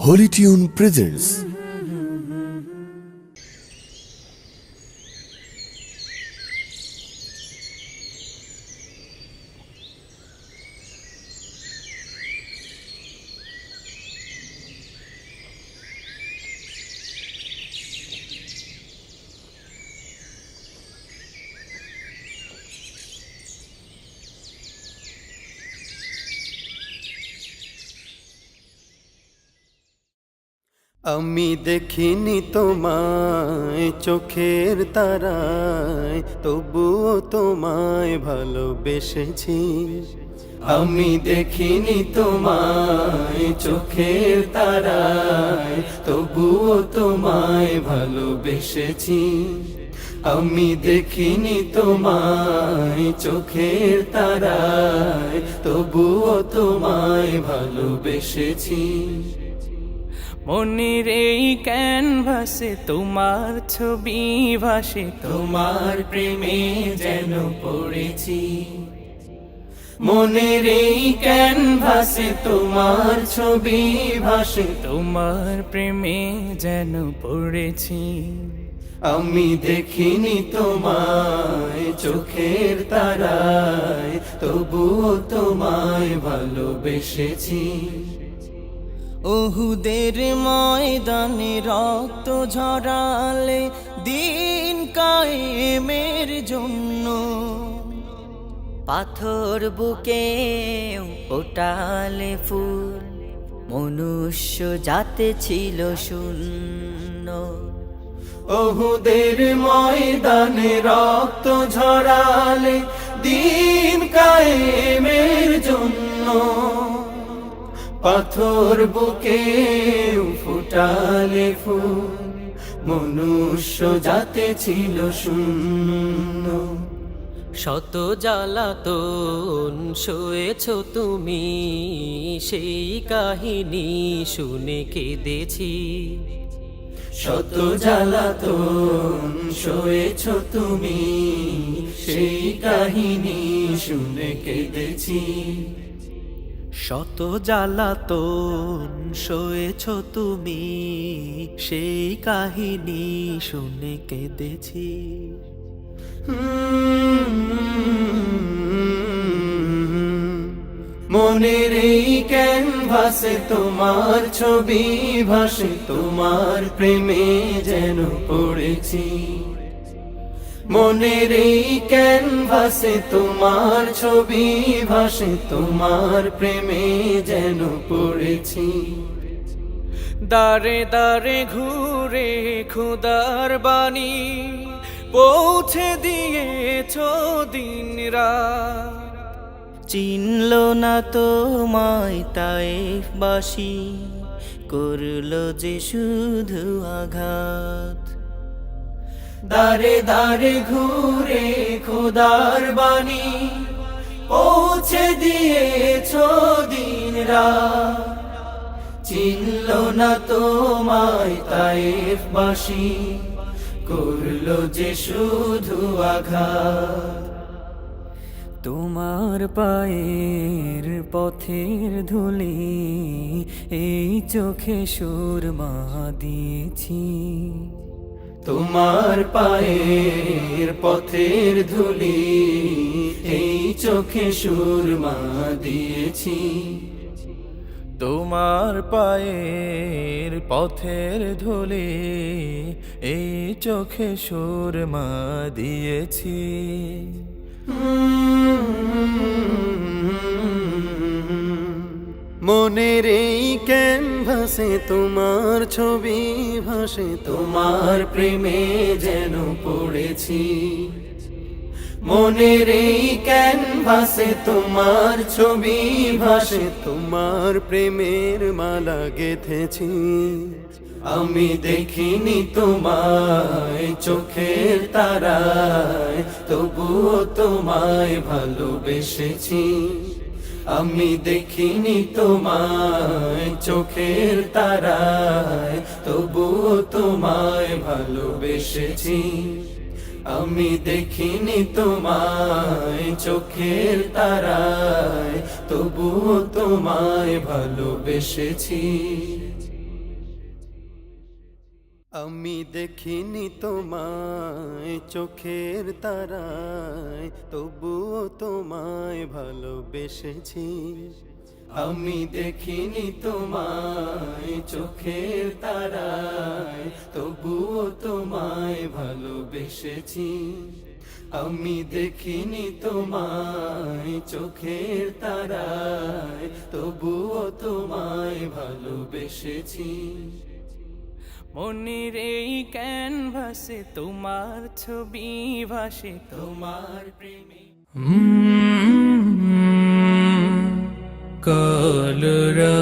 Holy Tune presents আমি দেখিনি তোমায় চোখের তারায়, তবুও তোমায় ভালোবেসেছি। আমি দেখিনি তোমায় চোখের তারায়, তবুও তোমায় ভালোবেসেছি। আমি দেখিনি তোমায় চোখের তারায়, তবুও তোমায় ভালোবেসেছি। মনের এই ক্যানভাসে তোমার ছবি ভাসে, তোমার প্রেমে যেন পড়েছি। মনের এই ক্যানভাসে তোমার ছবি ভাসে, তোমার প্রেমে যেন পড়েছি। আমি দেখিনি তোমায় চোখের তারায়, তবুও তোমায় ভালোবেসেছি। ওহুদের ময়দানে রক্ত ঝরালে দিন কায়েমের জন্য, পাথর বুকে ওটালে ফুল, মনুষ্য জাতে ছিল শূন্য। ওহুদের ময়দানে রক্ত ঝরালে দিন কায়েমের জন্য, পাথর বুকে ফুটালে ফুল, মনুষ্য জাতে ছিল শূন্য। শত জ্বালাতন সয়েছ তুমি, সেই কাহিনী শুনে কেঁদেছি। শত জ্বালাতন সয়েছ তুমি, সেই কাহিনী শুনে কেঁদেছি। শত জ্বালাতন সয়েছ তুমি, সেই কাহিনী শুনে কেঁদেছি। মনের এই ক্যানভাসে তোমার ছবি ভাসে, তোমার প্রেমে যেন পড়েছি। মনের এই ক্যানভাসে তোমার ছবি ভাসে, তোমার প্রেমে যেন পড়েছি। দারে দারে ঘুরে খুদার বাণী পৌঁছে দিয়েছ দিন রাত, চিনল না তোমায় তায়েফবাসী, করল যে শুধু আঘাত। দারে দারে ঘুরে খোদার বাণী পৌঁছে দিয়েছ দিন রাত, চিনল না তোমায় তায়েফবাসী, করলো যে শুধু আঘাত। তোমার পায়ের পথের ধুলি এই চোখে সুরমা দিয়েছি। তোমার পায়ের পথের ধুলি এই চোখে সুরমা দিয়েছি। তোমার পায়ের পথের ধুলি এই চোখে সুরমা দিয়েছি। মনের এই ক্যানভাসে তোমার ছবি ভাসে, তোমার প্রেমে যেন পড়েছি। মনের এই ক্যানভাসে তোমার ছবি ভাসে, তোমার প্রেমের মালা গেঁথেছি। আমি দেখিনি তোমায় চোখের তারায়, তবুও তোমায় ভালোবেসেছি। আমি দেখিনি তোমায় চোখের তারায়, তবুও তোমায় ভালোবেসেছি। আমি দেখিনি তোমায় চোখের তারায়, তবুও তোমায় ভালোবেসেছি। আমি দেখিনি তোমায় চোখের তারায়, তবুও তোমায় ভালোবেসেছি। আমি দেখিনি তোমায় চোখের তারায়, তবুও তোমায় ভালোবেসেছি। আমি দেখিনি তোমায় চোখের তারায়, তবুও তোমায় ভালোবেসেছি। মনের এই ক্যানভাসে তোমার ছবি ভাসে, তোমার প্রেমে কলরা